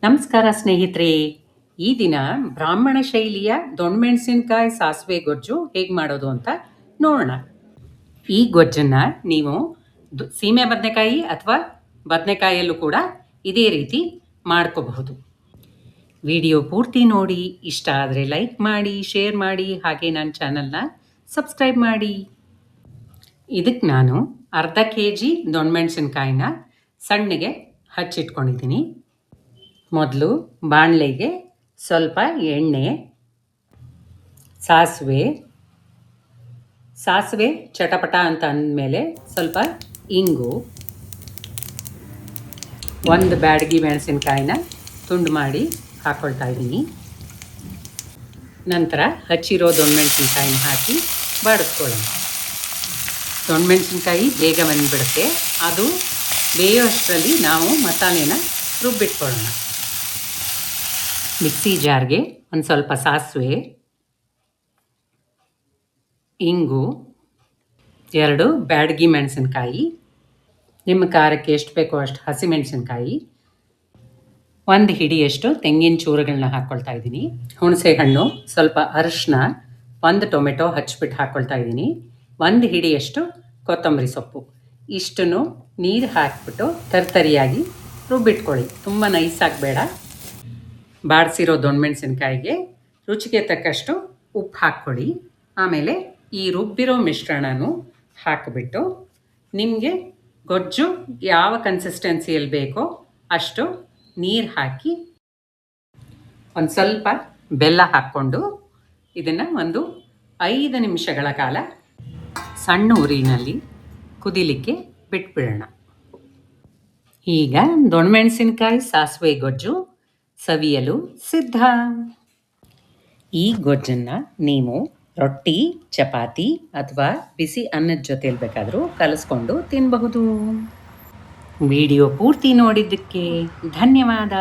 ನಮಸ್ಕಾರ ಸ್ನೇಹಿತರೆ. ಈ ದಿನ ಬ್ರಾಹ್ಮಣ ಶೈಲಿಯ ದೊಣ್ಣಮೆಣಸಿನಕಾಯಿ ಸಾಸಿವೆ ಗೊಜ್ಜು ಹೇಗೆ ಮಾಡೋದು ಅಂತ ನೋಡೋಣ. ಈ ಗೊಜ್ಜನ್ನು ನೀವು ಸೀಮೆ ಬದನೆಕಾಯಿ ಅಥವಾ ಬದನೆಕಾಯಲ್ಲೂ ಕೂಡ ಇದೇ ರೀತಿ ಮಾಡ್ಕೋಬಹುದು. ವಿಡಿಯೋ ಪೂರ್ತಿ ನೋಡಿ, ಇಷ್ಟ ಆದರೆ ಲೈಕ್ ಮಾಡಿ, ಶೇರ್ ಮಾಡಿ, ಹಾಗೆ ನನ್ನ ಚಾನಲ್ನ ಸಬ್ಸ್ಕ್ರೈಬ್ ಮಾಡಿ. ಇದಕ್ಕೆ ನಾನು ಅರ್ಧ kg ದೊಣ್ಣಮೆಣಸಿನಕಾಯಿನ ಸಣ್ಣಗೆ ಹಚ್ಚಿಟ್ಕೊಂಡಿದ್ದೀನಿ. ಮೊದಲು ಬಾಣಲೆಗೆ ಸ್ವಲ್ಪ ಎಣ್ಣೆ, ಸಾಸಿವೆ ಚಟಪಟ ಅಂತ ಅಂದಮೇಲೆ ಸ್ವಲ್ಪ ಇಂಗು, ಒಂದು ಬ್ಯಾಡಗಿ ಮೆಣಸಿನಕಾಯಿನ ತುಂಡು ಮಾಡಿ ಹಾಕ್ಕೊಳ್ತಾ ಇದ್ದೀನಿ. ನಂತರ ಹಚ್ಚಿರೋ ದೊಣ್ಣಮೆಣಸಿನಕಾಯಿನ ಹಾಕಿ ಬಾಡಿಸ್ಕೊಳ್ಳೋಣ. ದೊಣ್ಣಮೆಣಸಿನಕಾಯಿ ಬೇಗ ಬಂದುಬಿಡುತ್ತೆ. ಅದು ಬೇಯೋಷ್ಟರಲ್ಲಿ ನಾವು ಮಸಾಲೆನ ರುಬ್ಬಿಟ್ಕೊಳ್ಳೋಣ. ಮಿಕ್ಸಿ ಜಾರ್ಗೆ ಒಂದು ಸ್ವಲ್ಪ ಸಾಸಿವೆ, ಇಂಗು, 2 ಬ್ಯಾಡಗಿ ಮೆಣಸಿನಕಾಯಿ, ನಿಮ್ಮ ಖಾರಕ್ಕೆ ಎಷ್ಟು ಬೇಕೋ ಅಷ್ಟು ಹಸಿಮೆಣಸಿನಕಾಯಿ, 1 ಹಿಡಿಯಷ್ಟು ತೆಂಗಿನ ಚೂರುಗಳನ್ನ ಹಾಕ್ಕೊಳ್ತಾ ಇದ್ದೀನಿ. ಹುಣಸೆ ಹಣ್ಣು, ಸ್ವಲ್ಪ ಅರಿಶಿನ, 1 ಟೊಮೆಟೊ ಹಚ್ಬಿಟ್ಟು ಹಾಕ್ಕೊಳ್ತಾ ಇದ್ದೀನಿ. 1 ಹಿಡಿಯಷ್ಟು ಕೊತ್ತಂಬರಿ ಸೊಪ್ಪು. ಇಷ್ಟನ್ನು ನೀರು ಹಾಕಿಬಿಟ್ಟು ತರ್ತರಿಯಾಗಿ ರುಬ್ಬಿಟ್ಕೊಳ್ಳಿ. ತುಂಬ ನೈಸಾಗಿ ಬೇಡ. ಬಾಡಿಸಿರೋ ದೊಣ್ಣಮೆಣಸಿನಕಾಯಿಗೆ ರುಚಿಗೆ ತಕ್ಕಷ್ಟು ಉಪ್ಪು ಹಾಕ್ಕೊಳ್ಳಿ. ಆಮೇಲೆ ಈ ರುಬ್ಬಿರೋ ಮಿಶ್ರಣನೂ ಹಾಕಿಬಿಟ್ಟು ನಿಮಗೆ ಗೊಜ್ಜು ಯಾವ ಕನ್ಸಿಸ್ಟೆನ್ಸಿಯಲ್ಲಿ ಬೇಕೋ ಅಷ್ಟು ನೀರು ಹಾಕಿ ಒಂದು ಸ್ವಲ್ಪ ಬೆಲ್ಲ ಹಾಕ್ಕೊಂಡು ಇದನ್ನು ಒಂದು 5 ನಿಮಿಷಗಳ ಕಾಲ ಸಣ್ಣ ಉರಿನಲ್ಲಿ ಕುದಿಲಿಕ್ಕೆ ಬಿಟ್ಬಿಡೋಣ. ಈಗ ದೊಣ್ಣಮೆಣಸಿನಕಾಯಿ ಸಾಸಿವೆ ಗೊಜ್ಜು ಸವಿಯಲು ಸಿದ್ಧ. ಈ ಗೊಜ್ಜನ್ನು ನೀವು ರೊಟ್ಟಿ, ಚಪಾತಿ ಅಥವಾ ಬಿಸಿ ಅನ್ನದ ಜೊತೆಯಲ್ಲಿ ಬೇಕಾದರೂ ಕಲಿಸ್ಕೊಂಡು ತಿನ್ನಬಹುದು. ವಿಡಿಯೋ ಪೂರ್ತಿ ನೋಡಿದ್ದಕ್ಕೆ ಧನ್ಯವಾದ.